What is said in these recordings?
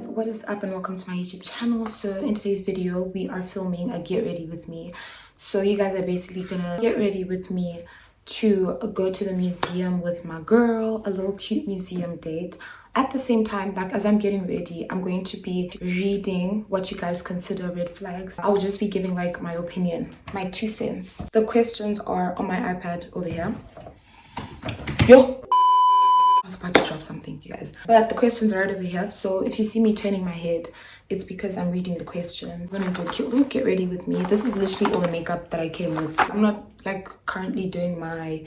What is up and welcome to my YouTube channel. So in today's video we are filming a get ready with me. So you guys are basically gonna get ready with me to go to the museum with my girl, a little cute museum date. At the same time, like as I'm getting ready, I'm going to be reading what you guys consider red flags. I'll just be giving like my opinion, my 2 cents. The questions are on my iPad over here. Yo! I was about to drop something, you guys, but the questions are right over here. So if you see me turning my head, it's because I'm reading the question. I'm gonna do a cute little get ready with me. This is literally all the makeup that I came with. I'm not like currently doing my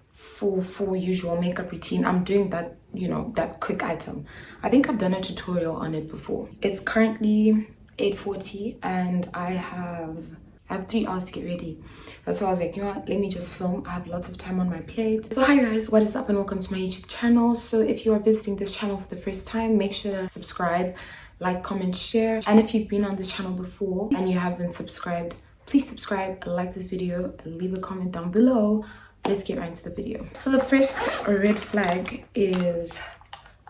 full usual makeup routine. I'm doing that, you know, that quick item. I think I've done a tutorial on it before. It's currently 8:40 and I have 3 hours to get ready. That's why I was like, you know what, let me just film. I have lots of time on my plate. So hi guys, what is up and welcome to my YouTube channel. So if you are visiting this channel for the first time, make sure to subscribe, like, comment, share. And if you've been on this channel before and you haven't subscribed, please subscribe, like this video, and leave a comment down below. Let's get right into the video. So the first red flag is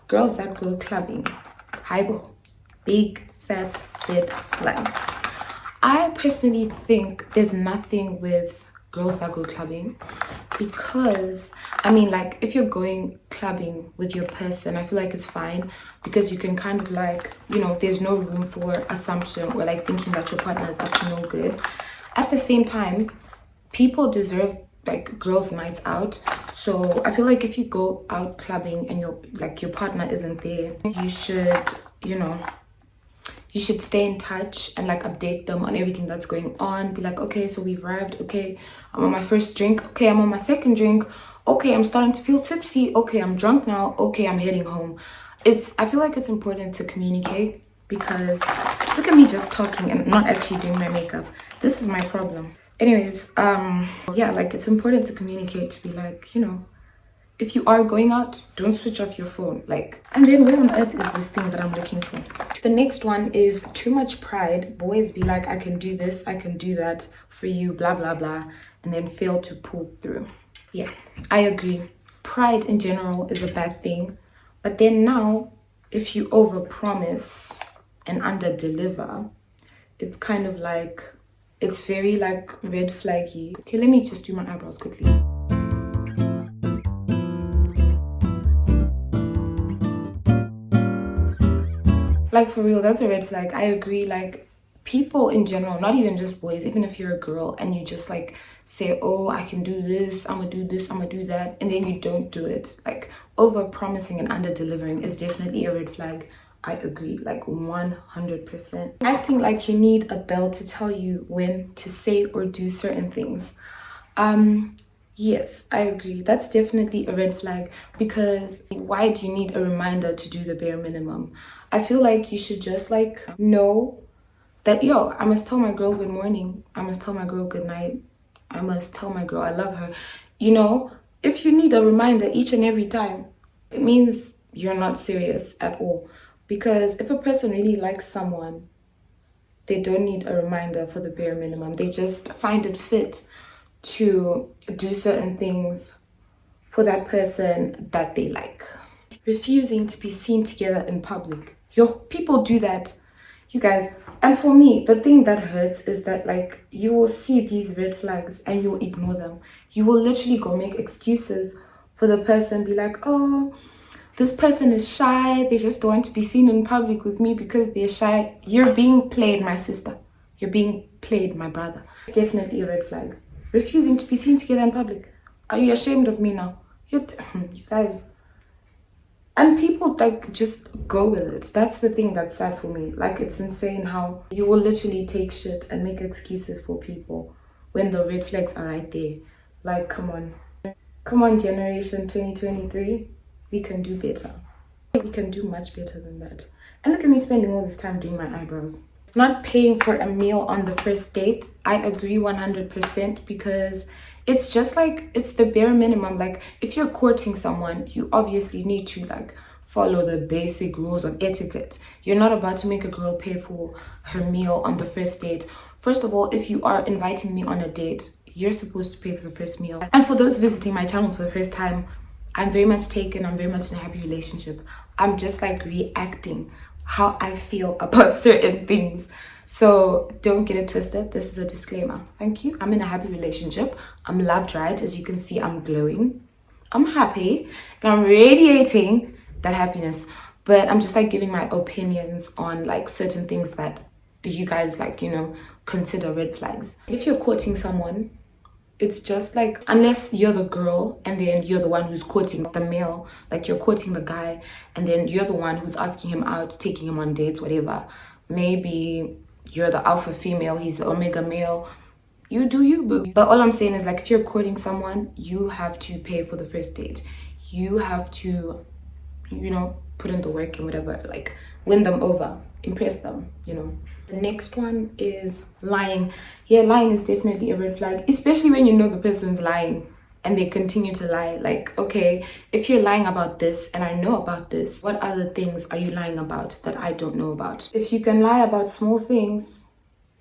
girls that go clubbing. Highball. Big fat red flag. I personally think there's nothing with girls that go clubbing, because I mean, like, if you're going clubbing with your person, I feel like it's fine, because you can kind of like, you know, there's no room for assumption or like thinking that your partner is up to no good. At the same time, people deserve like girls' nights out. So I feel like if you go out clubbing and your partner isn't there, you should, you know, you should stay in touch and like update them on everything that's going on. Be like, okay, so we've arrived. Okay, I'm on my first drink. Okay, I'm on my second drink. Okay, I'm starting to feel tipsy. Okay, I'm drunk now. Okay, I'm heading home. I feel like it's important to communicate, because look at me just talking and not actually doing my makeup. This is my problem. Anyways, yeah, like it's important to communicate, to be like, you know, if you are going out, don't switch off your phone. Like, and then where on earth is this thing that I'm looking for? The next one is too much pride. Boys be like, I can do this, I can do that for you, blah, blah, blah, and then fail to pull through. Yeah, I agree. Pride in general is a bad thing. But then now, if you overpromise and underdeliver, it's kind of like, it's very like red flaggy. Okay, let me just do my eyebrows quickly. Like, for real, that's a red flag. I agree. Like, people in general, not even just boys, even if you're a girl and you just like say, oh, I can do this, I'm gonna do this, I'm gonna do that, and then you don't do it. Like, over promising and under delivering is definitely a red flag. I agree, like 100%. Acting like you need a bell to tell you when to say or do certain things. Yes, I agree. That's definitely a red flag, because why do you need a reminder to do the bare minimum? I feel like you should just like know that, yo, I must tell my girl good morning. I must tell my girl good night. I must tell my girl I love her. You know, if you need a reminder each and every time, it means you're not serious at all. Because if a person really likes someone, they don't need a reminder for the bare minimum. They just find it fit to do certain things for that person that they like. Refusing to be seen together in public. Yo, people do that, you guys. And for me, the thing that hurts is that, like, you will see these red flags and you'll ignore them. You will literally go make excuses for the person, be like, oh, this person is shy, they just don't want to be seen in public with me because they're shy. You're being played, my sister. You're being played, my brother. It's definitely a red flag. Refusing to be seen together in public. Are you ashamed of me now? You guys. And people like just go with it. That's the thing that's sad for me. Like, it's insane how you will literally take shit and make excuses for people when the red flags are right there. Like, come on. Come on, generation 2023. We can do better. We can do much better than that. And look at me spending all this time doing my eyebrows. Not paying for a meal on the first date. I agree 100%, because it's just like, it's the bare minimum. Like, if you're courting someone, you obviously need to like follow the basic rules of etiquette. You're not about to make a girl pay for her meal on the first date. First of all, if you are inviting me on a date, you're supposed to pay for the first meal. And for those visiting my channel for the first time, I'm very much taken. I'm very much in a happy relationship. I'm just like reacting how I feel about certain things. So don't get it twisted. This is a disclaimer. Thank you. I'm in a happy relationship. I'm loved, right? As you can see, I'm glowing. I'm happy and I'm radiating that happiness. But I'm just like giving my opinions on like certain things that you guys like, you know, consider red flags. If you're courting someone, it's just like, unless you're the girl and then you're the one who's courting the male, like you're courting the guy and then you're the one who's asking him out, taking him on dates, whatever. Maybe you're the alpha female, he's the omega male. You do you, boo. But all I'm saying is, like, if you're courting someone, you have to pay for the first date. You have to, you know, put in the work and whatever, like win them over, impress them, you know. The next one is lying. Yeah, lying is definitely a red flag, especially when you know the person's lying and they continue to lie. Like, okay, if you're lying about this and I know about this, what other things are you lying about that I don't know about? If you can lie about small things,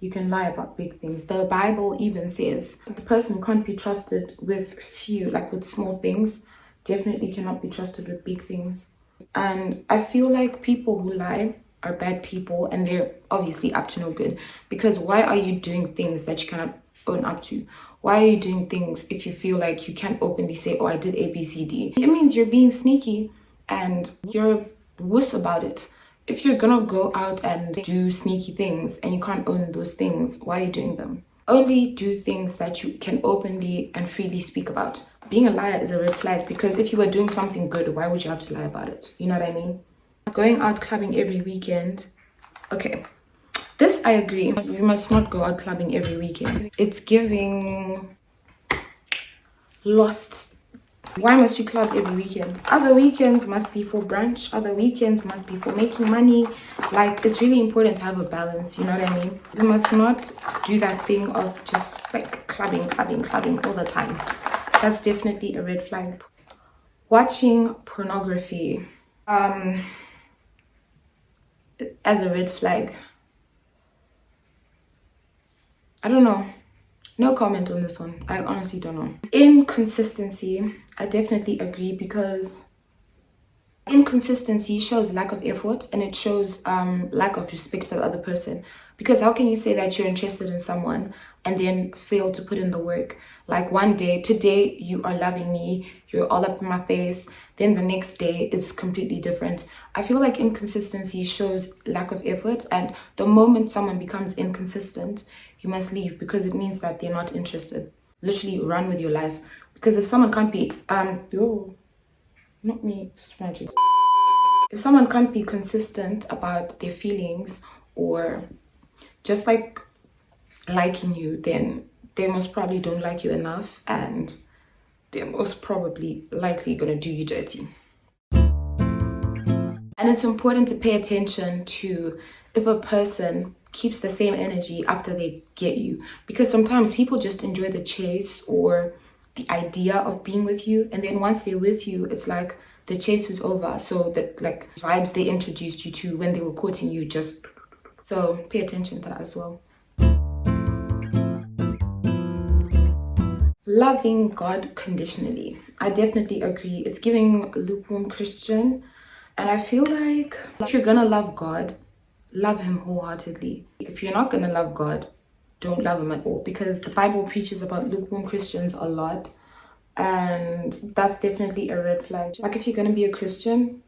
you can lie about big things. The Bible even says the person who can't be trusted with few, like with small things, definitely cannot be trusted with big things. And I feel like people who lie are bad people and they're obviously up to no good, because why are you doing things that you cannot own up to? Why are you doing things if you feel like you can't openly say, oh, I did A, B, C, D? It means you're being sneaky and you're wuss about it. If you're gonna go out and do sneaky things and you can't own those things, why are you doing them? Only do things that you can openly and freely speak about. Being a liar is a red flag, because if you were doing something good, why would you have to lie about it? You know what I mean? Going out clubbing every weekend. Okay, this I agree. You must not go out clubbing every weekend. It's giving lost. Why must you club every weekend? Other weekends must be for brunch. Other weekends must be for making money. Like, it's really important to have a balance. You know what I mean? You must not do that thing of just like clubbing all the time. That's definitely a red flag. Watching pornography as a red flag. I don't know. No comment on this one. I honestly don't know. Inconsistency. I definitely agree, because inconsistency shows lack of effort and it shows lack of respect for the other person. Because how can you say that you're interested in someone and then fail to put in the work? Like, one day, today you are loving me, you're all up in my face, then the next day it's completely different. I feel like inconsistency shows lack of effort, and the moment someone becomes inconsistent, you must leave, because it means that they're not interested. Literally run with your life. Because if someone can't be not me smudging. If someone can't be consistent about their feelings or just like liking you, then they most probably don't like you enough, and they're most probably likely gonna do you dirty. And it's important to pay attention to if a person keeps the same energy after they get you, because sometimes people just enjoy the chase or the idea of being with you, and then once they're with you, it's like the chase is over. So that like vibes they introduced you to when they were courting you, just so pay attention to that as well. Loving God conditionally. I definitely agree. It's giving lukewarm Christian, and I feel like if you're gonna love God, love him wholeheartedly. If you're not gonna love God, don't love him at all, because the Bible preaches about lukewarm Christians a lot, and that's definitely a red flag. Like, if you're gonna be a Christian,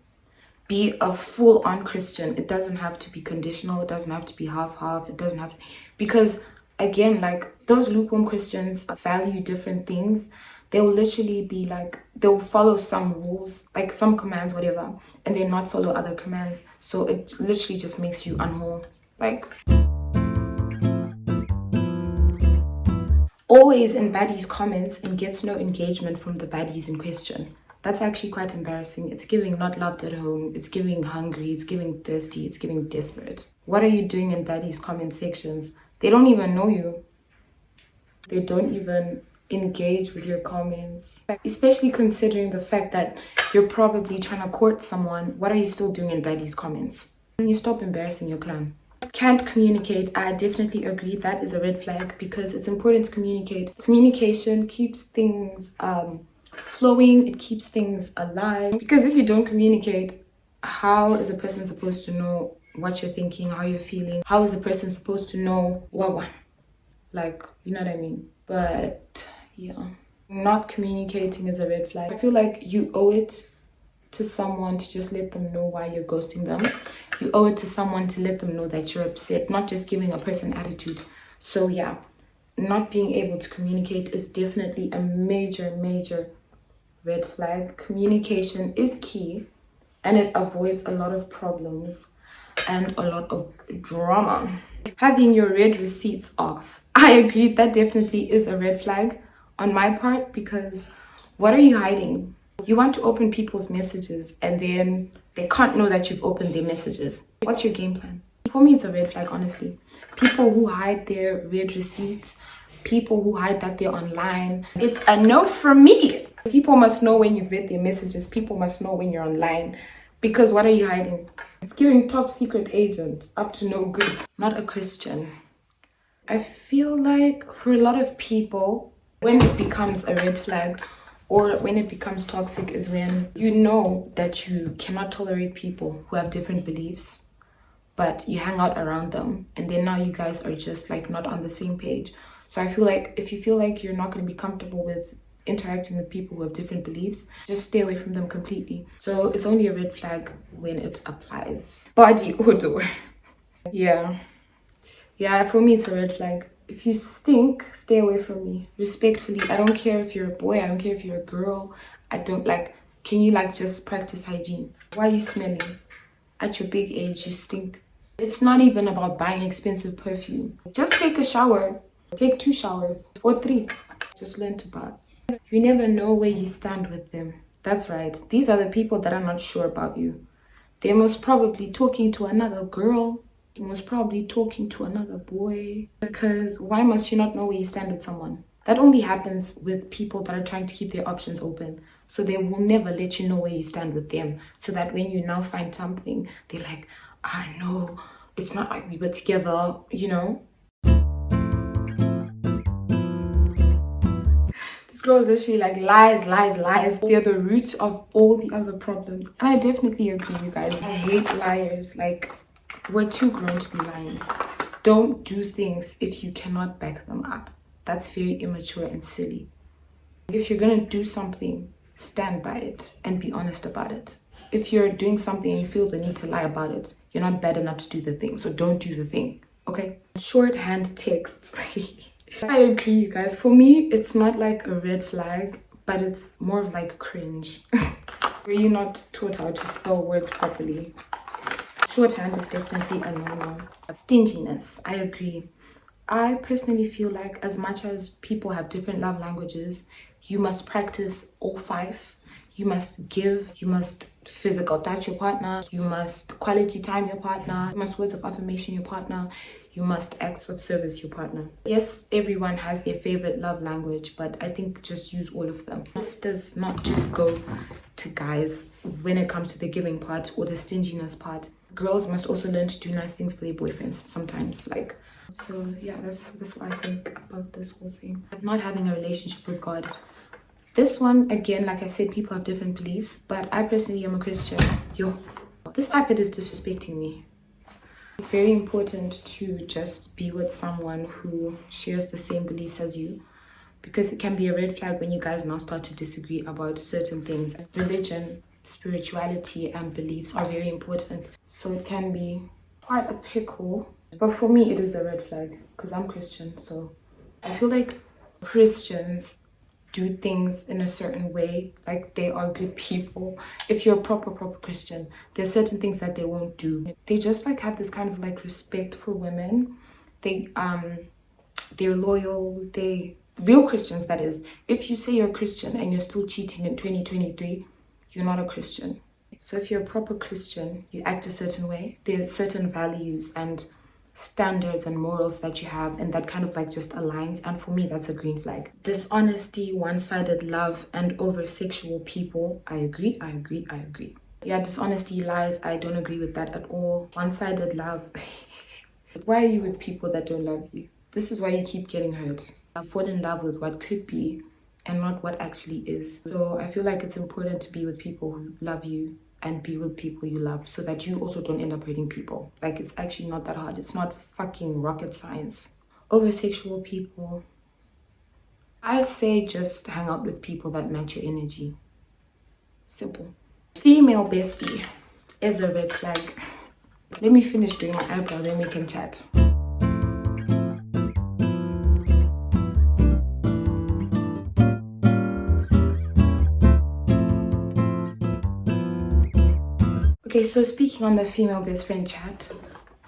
be a full-on Christian. It doesn't have to be conditional. It doesn't have to be half-half. It doesn't have to, because again, like, those lukewarm Christians value different things. They'll literally be like, they'll follow some rules, like some commands, whatever, and then not follow other commands. So it literally just makes you unwhole. Like, always in baddies comments and gets no engagement from the baddies in question. That's actually quite embarrassing. It's giving not loved at home. It's giving hungry. It's giving thirsty. It's giving desperate. What are you doing in baddies comment sections? They don't even know you. They don't even engage with your comments, especially considering the fact that you're probably trying to court someone. What are you still doing in baddies comments? You stop embarrassing your clan. can't communicate, I definitely agree that is a red flag, because it's important to communicate. Communication keeps things flowing, it keeps things alive, because if you don't communicate, how is a person supposed to know what you're thinking, how you're feeling? How is a person supposed to know what, like, you know what I mean? But yeah, not communicating is a red flag. I feel like you owe it to someone to just let them know why you're ghosting them. You owe it to someone to let them know that you're upset, not just giving a person attitude. So yeah, not being able to communicate is definitely a major red flag. Communication is key, and it avoids a lot of problems and a lot of drama. Having your read receipts off, I agree, that definitely is a red flag on my part, because what are you hiding? You want to open people's messages and then they can't know that you've opened their messages. What's your game plan? For me, it's a red flag, honestly. People who hide their read receipts, people who hide that they're online, it's a no from me. People must know when you've read their messages. People must know when you're online, because what are you hiding? It's giving top secret agent, up to no good. Not a Christian. I feel like for a lot of people, when it becomes a red flag or when it becomes toxic is when you know that you cannot tolerate people who have different beliefs, but you hang out around them, and then now you guys are just like not on the same page. So I feel like if you feel like you're not going to be comfortable with interacting with people who have different beliefs, just stay away from them completely. So it's only a red flag when it applies. Body odor. Yeah, for me it's a red flag. If you stink, stay away from me, respectfully. I don't care if you're a boy, I don't care if you're a girl. I don't like, can you like just practice hygiene? Why are you smelling? At your big age, you stink. It's not even about buying expensive perfume. Just take a shower, take 2 showers or 3. Just learn to bath. You never know where you stand with them. That's right, these are the people that are not sure about you. They're most probably talking to another girl, most probably talking to another boy. Because why must you not know where you stand with someone? That only happens with people that are trying to keep their options open. So they will never let you know where you stand with them, so that when you now find something, they're like, I know, it's not like we were together, you know? This girl is actually like lies. They're the root of all the other problems. And I definitely agree, you guys. I hate liars. Like, we're too grown to be lying. Don't do things if you cannot back them up. That's very immature and silly. If you're gonna do something, stand by it and be honest about it. If you're doing something and you feel the need to lie about it, you're not bad enough to do the thing, so don't do the thing, okay? Shorthand texts. I agree, you guys. For me, it's not like a red flag, but it's more of like cringe. Were you not taught how to spell words properly? Shorthand is definitely a no-no. Stinginess, I agree. I personally feel like as much as people have different love languages, you must practice all 5. You must give, you must physical touch your partner, you must quality time your partner, you must words of affirmation your partner, you must acts of service your partner. Yes, everyone has their favorite love language, but I think just use all of them. This does not just go to guys when it comes to the giving part or the stinginess part. Girls must also learn to do nice things for their boyfriends sometimes, like. So yeah, that's what I think about this whole thing. Not having a relationship with God. This one, again, like I said, people have different beliefs, but I personally am a Christian. This iPad is disrespecting me. It's very important to just be with someone who shares the same beliefs as you, because it can be a red flag when you guys now start to disagree about certain things. Religion, spirituality, and beliefs are very important. So it can be quite a pickle. But for me, it is a red flag because I'm Christian. So I feel like Christians do things in a certain way, like they are good people. If you're a proper Christian, there's certain things that they won't do. They just like have this kind of like respect for women. They're loyal. Real Christians, that is. If you say you're a Christian and you're still cheating in 2023, you're not a Christian. So if you're a proper Christian, you act a certain way. There's certain values and standards and morals that you have, and that kind of like just aligns, and for me that's a green flag. Dishonesty, one-sided love, and over-sexual people, I agree. Yeah, dishonesty, lies, I don't agree with that at all. One-sided love, Why are you with people that don't love you? This is why you keep getting hurt. I fall in love with what could be and not what actually is. So I feel like it's important to be with people who love you and be with people you love so that you also don't end up hurting people. Like, it's actually not that hard. It's not fucking rocket science. Over sexual people, I say just hang out with people that match your energy. Simple. Female bestie is a red flag. Let me finish doing my eyebrow, then we can chat. Okay, so speaking on the female best friend chat,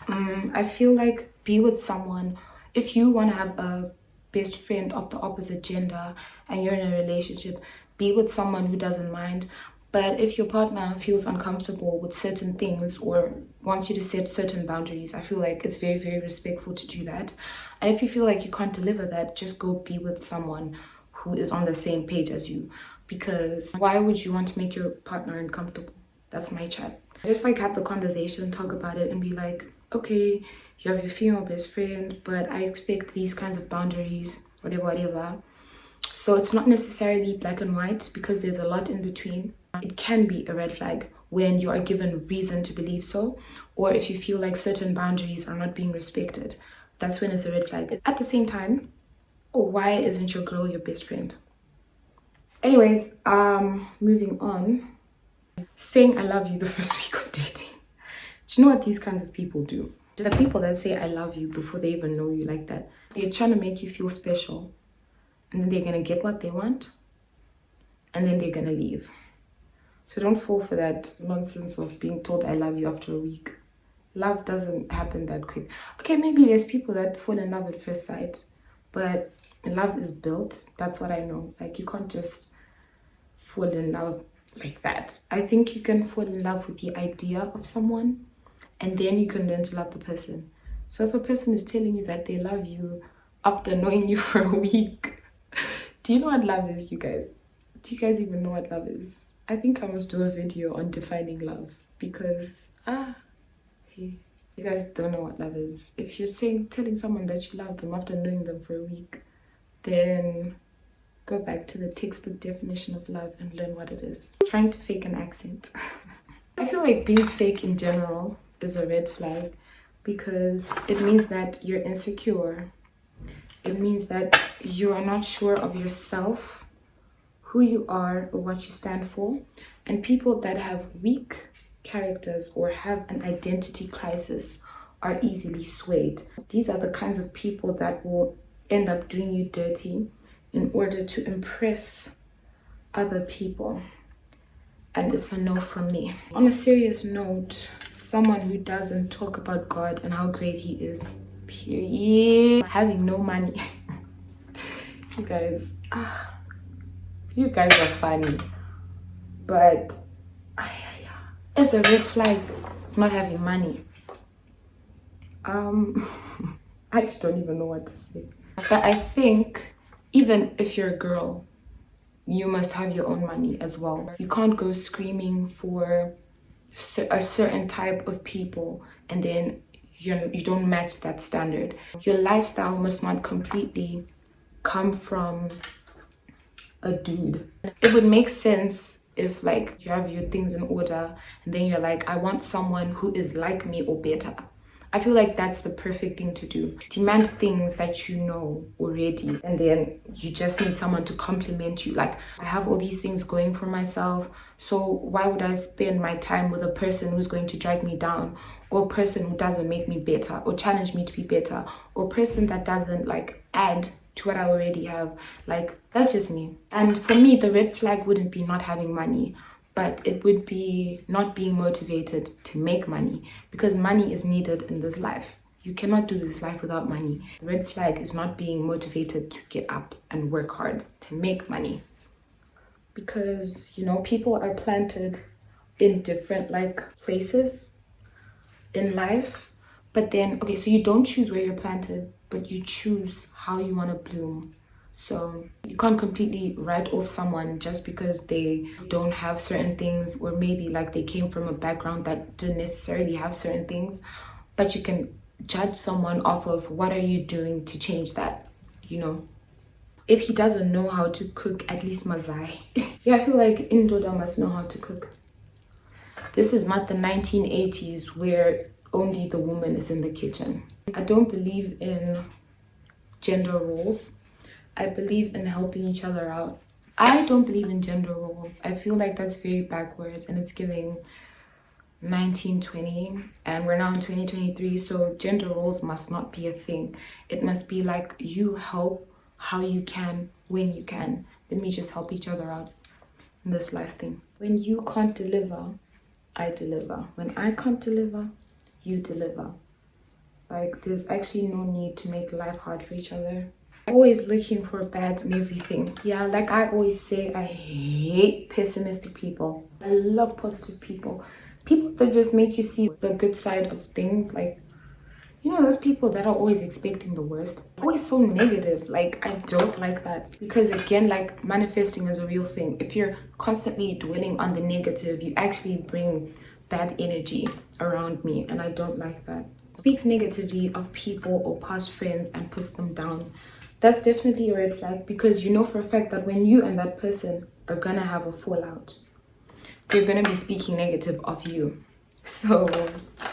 I feel like be with someone. If you want to have a best friend of the opposite gender and you're in a relationship, be with someone who doesn't mind. But if your partner feels uncomfortable with certain things or wants you to set certain boundaries, I feel like it's very, very respectful to do that. And if you feel like you can't deliver that, just go be with someone who is on the same page as you. Because why would you want to make your partner uncomfortable? That's my chat. Just like have the conversation, talk about it, and be like, okay, you have your female best friend, but I expect these kinds of boundaries, whatever. So it's not necessarily black and white because there's a lot in between. It can be a red flag when you are given reason to believe so, or if you feel like certain boundaries are not being respected. That's when it's a red flag. At the same time, why isn't your girl your best friend? Anyways, moving on. Saying I love you the first week of dating. Do you know what these kinds of people do? The people that say I love you before they even know you like that, they're trying to make you feel special, and then they're gonna get what they want, and then they're gonna leave. So don't fall for that nonsense of being told I love you after a week. Love doesn't happen that quick. Okay, maybe there's people that fall in love at first sight, but love is built. That's what I know. Like, you can't just fall in love like that. I think you can fall in love with the idea of someone, and then you can learn to love the person. So if a person is telling you that they love you after knowing you for a week, do you know what love is, you guys? Do you guys even know what love is? I think I must do a video on defining love because hey, you guys don't know what love is. If you're telling someone that you love them after knowing them for a week, then go back to the textbook definition of love and learn what it is. Trying to fake an accent. I feel like being fake in general is a red flag because it means that you're insecure. It means that you are not sure of yourself, who you are, or what you stand for. And people that have weak characters or have an identity crisis are easily swayed. These are the kinds of people that will end up doing you dirty in order to impress other people. And it's a no from me. On a serious note, someone who doesn't talk about God and how great he is, period. Having no money. You guys are funny. But it's a red flag not having money. I just don't even know what to say. But I think even if you're a girl, you must have your own money as well. You can't go screaming for a certain type of people and then you don't match that standard. Your lifestyle must not completely come from a dude. It would make sense if like you have your things in order and then you're like, I want someone who is like me or better. I feel like that's the perfect thing to do. Demand things that you know already, and then you just need someone to compliment you. Like, I have all these things going for myself, so why would I spend my time with a person who's going to drag me down, or a person who doesn't make me better or challenge me to be better, or a person that doesn't like add to what I already have? Like, that's just me. And for me, the red flag wouldn't be not having money, but it would be not being motivated to make money, because money is needed in this life. You cannot do this life without money. The red flag is not being motivated to get up and work hard to make money, because people are planted in different like places in life, but then so you don't choose where you're planted, but you choose how you want to bloom. So you can't completely write off someone just because they don't have certain things, or maybe like they came from a background that didn't necessarily have certain things, but you can judge someone off of what are you doing to change that, you know. If he doesn't know how to cook, at least mazai. Yeah, I feel like Indoda must know how to cook. This is not the 1980s where only the woman is in the kitchen. I don't believe in gender roles. I believe in helping each other out. I don't believe in gender roles. I feel like that's very backwards and it's giving 1920 and we're now in 2023, so gender roles must not be a thing. It must be like you help how you can, when you can. Then we just help each other out in this life thing. When you can't deliver, I deliver. When I can't deliver, you deliver. Like, there's actually no need to make life hard for each other. Always looking for bad in everything. Yeah, like I always say, I hate pessimistic people. I love positive people. People that just make you see the good side of things. Like, you know, those people that are always expecting the worst. Always so negative. Like, I don't like that. Because again, like, manifesting is a real thing. If you're constantly dwelling on the negative, you actually bring bad energy around me. And I don't like that. Speaks negatively of people or past friends and puts them down. That's definitely a red flag, because you know for a fact that when you and that person are gonna have a fallout, they're gonna be speaking negative of you. So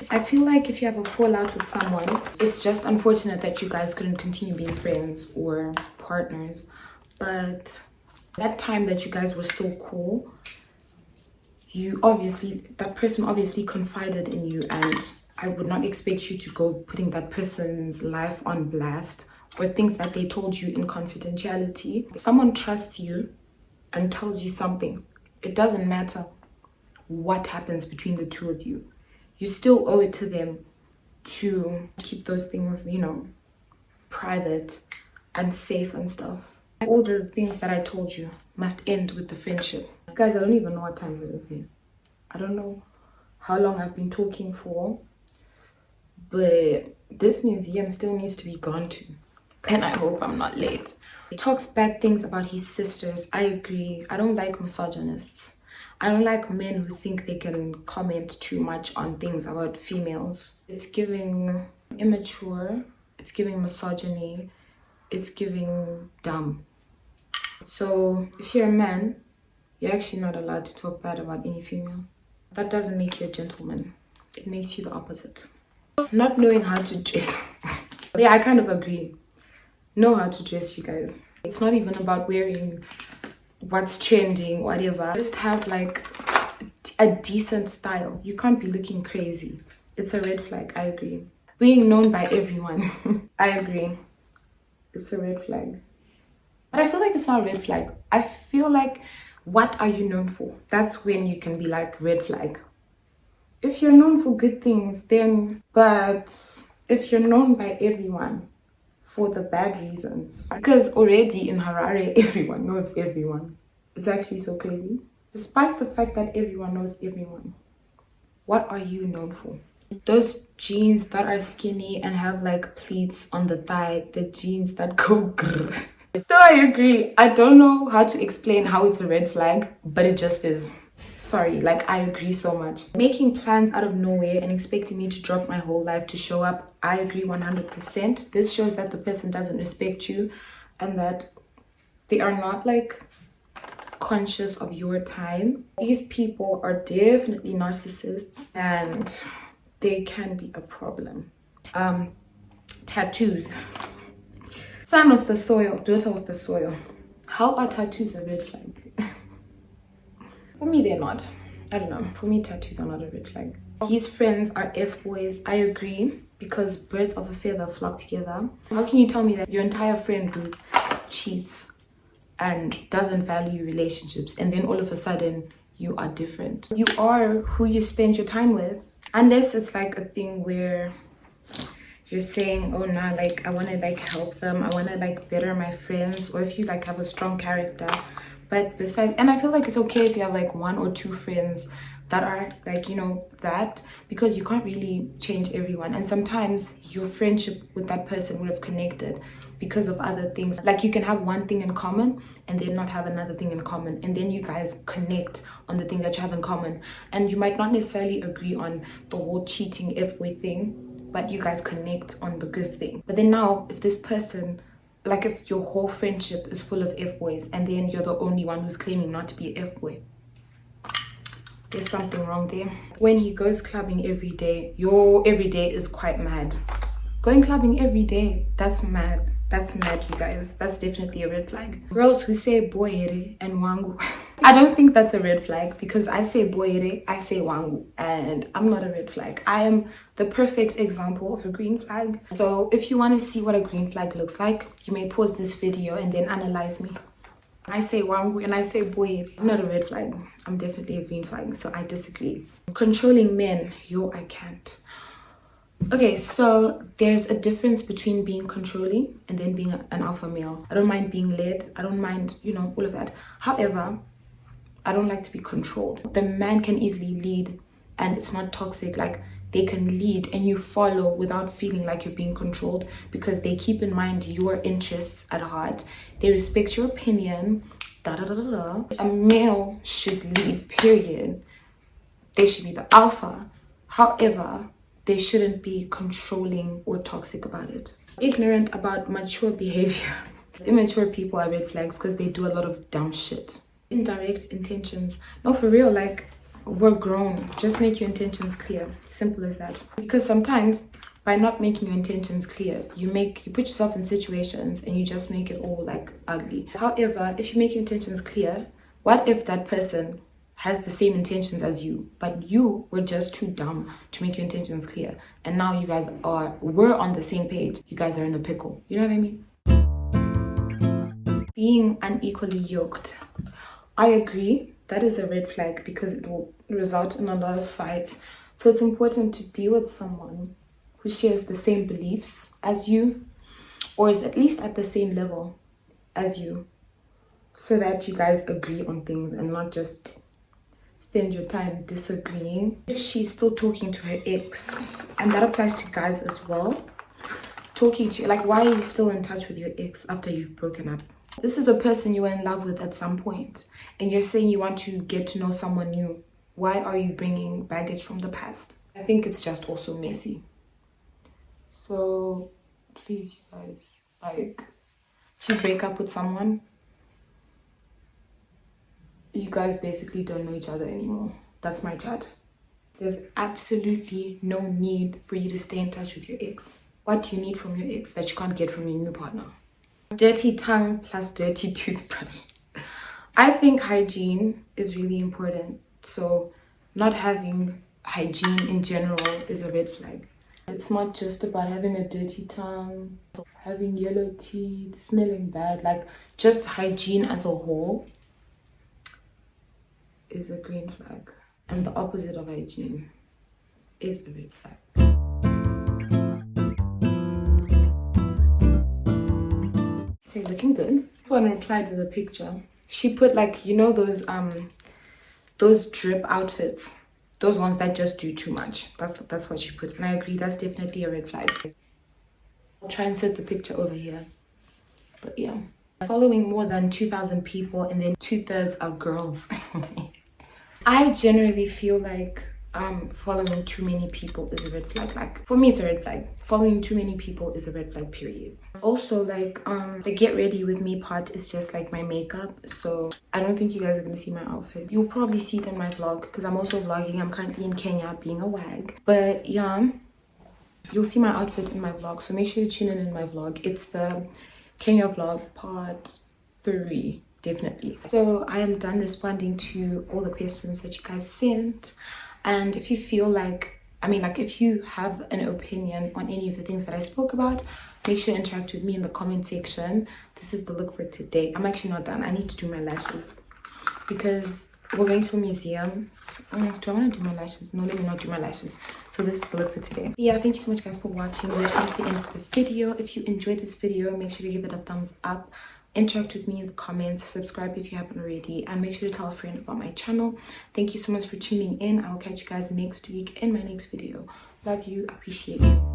I feel like if you have a fallout with someone, it's just unfortunate that you guys couldn't continue being friends or partners. But that time that you guys were still cool, that person obviously confided in you, and I would not expect you to go putting that person's life on blast or things that they told you in confidentiality. If someone trusts you and tells you something, it doesn't matter what happens between the two of you. You still owe it to them to keep those things, you know, private and safe and stuff. All the things that I told you must end with the friendship. Guys, I don't even know what time it is here. I don't know how long I've been talking for, but this museum still needs to be gone to. And I hope I'm not late. He talks bad things about his sisters. I agree. I don't like misogynists. I don't like men who think they can comment too much on things about females. It's giving immature. It's giving misogyny. It's giving dumb. So if you're a man, you're actually not allowed to talk bad about any female. That doesn't make you a gentleman. It makes you the opposite. Not knowing how to dress. Yeah, I kind of agree. Know how to dress, you guys. It's not even about wearing what's trending, whatever. Just have like a decent style. You can't be looking crazy. It's a red flag. I agree. Being known by everyone. I agree. It's a red flag. But I feel like it's not a red flag. I feel like, what are you known for? That's when you can be like, red flag. If you're known for good things, then, but if you're known by everyone for the bad reasons, because already in Harare, everyone knows everyone. It's actually so crazy. Despite the fact that everyone knows everyone, what are you known for? Those jeans that are skinny and have like pleats on the thigh, the jeans that go grrr. No, I agree. I don't know how to explain how it's a red flag, but it just is. Sorry, like, I agree so much. Making plans out of nowhere and expecting me to drop my whole life to show up, I agree 100%. This shows that the person doesn't respect you and that they are not like conscious of your time. These people are definitely narcissists and they can be a problem. Tattoos. Son of the soil, daughter of the soil. How are tattoos a red flag? For me, they're not. I don't know. For me, tattoos are not a red flag. His friends are F-boys. I agree, because birds of a feather flock together. How can you tell me that your entire friend group cheats and doesn't value relationships, and then all of a sudden you are different? You are who you spend your time with. Unless it's like a thing where you're saying, oh nah, like I want to like help them, I want to like better my friends, or if you like have a strong character. But besides, and I feel like it's okay if you have like 1 or 2 friends that are like, you know, that, because you can't really change everyone. And sometimes your friendship with that person would have connected because of other things. Like, you can have one thing in common and then not have another thing in common, and then you guys connect on the thing that you have in common. And you might not necessarily agree on the whole cheating F-way thing, but you guys connect on the good thing. But then now, if this person, like if your whole friendship is full of F-boys and then you're the only one who's claiming not to be an F-boy, there's something wrong there. When he goes clubbing every day, your every day is quite mad. Going clubbing every day, that's mad. That's mad, you guys. That's definitely a red flag. Girls who say bohere and wangu, I don't think that's a red flag, because I say bohere, I say wangu, and I'm not a red flag. I am the perfect example of a green flag. So if you want to see what a green flag looks like, you may pause this video and then analyze me. I say wangu and I say bohere, I'm not a red flag. I'm definitely a green flag, so I disagree. Controlling men, yo, I can't. Okay, so there's a difference between being controlling and then being an alpha male. I don't mind being led. I don't mind, you know, all of that. However, I don't like to be controlled. The man can easily lead and it's not toxic. Like, they can lead and you follow without feeling like you're being controlled, because they keep in mind your interests at heart. They respect your opinion. A male should lead, period. They should be the alpha. However, they shouldn't be controlling or toxic about it. Ignorant about mature behavior. Immature people are red flags because they do a lot of dumb shit. Indirect intentions. No, for real, like, we're grown. Just make your intentions clear. Simple as that. Because sometimes by not making your intentions clear, you put yourself in situations and you just make it all like ugly. However, if you make your intentions clear, what if that person has the same intentions as you, but you were just too dumb to make your intentions clear, and now you guys we're on the same page, you guys are in a pickle. You know what I mean? Being unequally yoked, I agree, that is a red flag, because it will result in a lot of fights. So it's important to be with someone who shares the same beliefs as you, or is at least at the same level as you, so that you guys agree on things and not just spend your time disagreeing. If she's still talking to her ex, and that applies to guys as well, talking to you, like, why are you still in touch with your ex after you've broken up? This is the person you were in love with at some point, and you're saying you want to get to know someone new. Why are you bringing baggage from the past? I think it's just also messy. So please, you guys, like, if you break up with someone, you guys basically don't know each other anymore. That's my chat. There's absolutely no need for you to stay in touch with your ex. What do you need from your ex that you can't get from your new partner? Dirty tongue plus dirty toothbrush. I think hygiene is really important. So not having hygiene in general is a red flag. It's not just about having a dirty tongue, having yellow teeth, smelling bad. Like, just hygiene as a whole is a green flag, and the opposite of hygiene is a red flag. Okay, looking good. This one replied with a picture. She put, like, you know, those drip outfits, those ones that just do too much. That's what she puts, and I agree, that's definitely a red flag. I'll try and set the picture over here, but yeah. Following more than 2,000 people, and then 2/3 are girls. I generally feel like following too many people is a red flag. Like, for me, it's a red flag. Following too many people is a red flag, period. Also, like, the get ready with me part is just like my makeup, so I don't think you guys are gonna see my outfit. You'll probably see it in my vlog, because I'm also vlogging. I'm currently in Kenya being a wag, but yeah, you'll see my outfit in my vlog, so make sure to tune in my vlog. It's the Kenya vlog part 3. Definitely. So I am done responding to all the questions that you guys sent, and if you feel like, if you have an opinion on any of the things that I spoke about, make sure to interact with me in the comment section. This is the look for today. I'm actually not done. I need to do my lashes, because we're going to a museum. Do I want to do my lashes? No, let me not do my lashes. So this is the look for today. Yeah, thank you so much, guys, for watching. We've come to the end of the video. If you enjoyed this video, make sure to give it a thumbs up. Interact with me in the comments, subscribe if you haven't already, and make sure to tell a friend about my channel. Thank you so much for tuning in. I will catch you guys next week in my next video. Love you, appreciate you.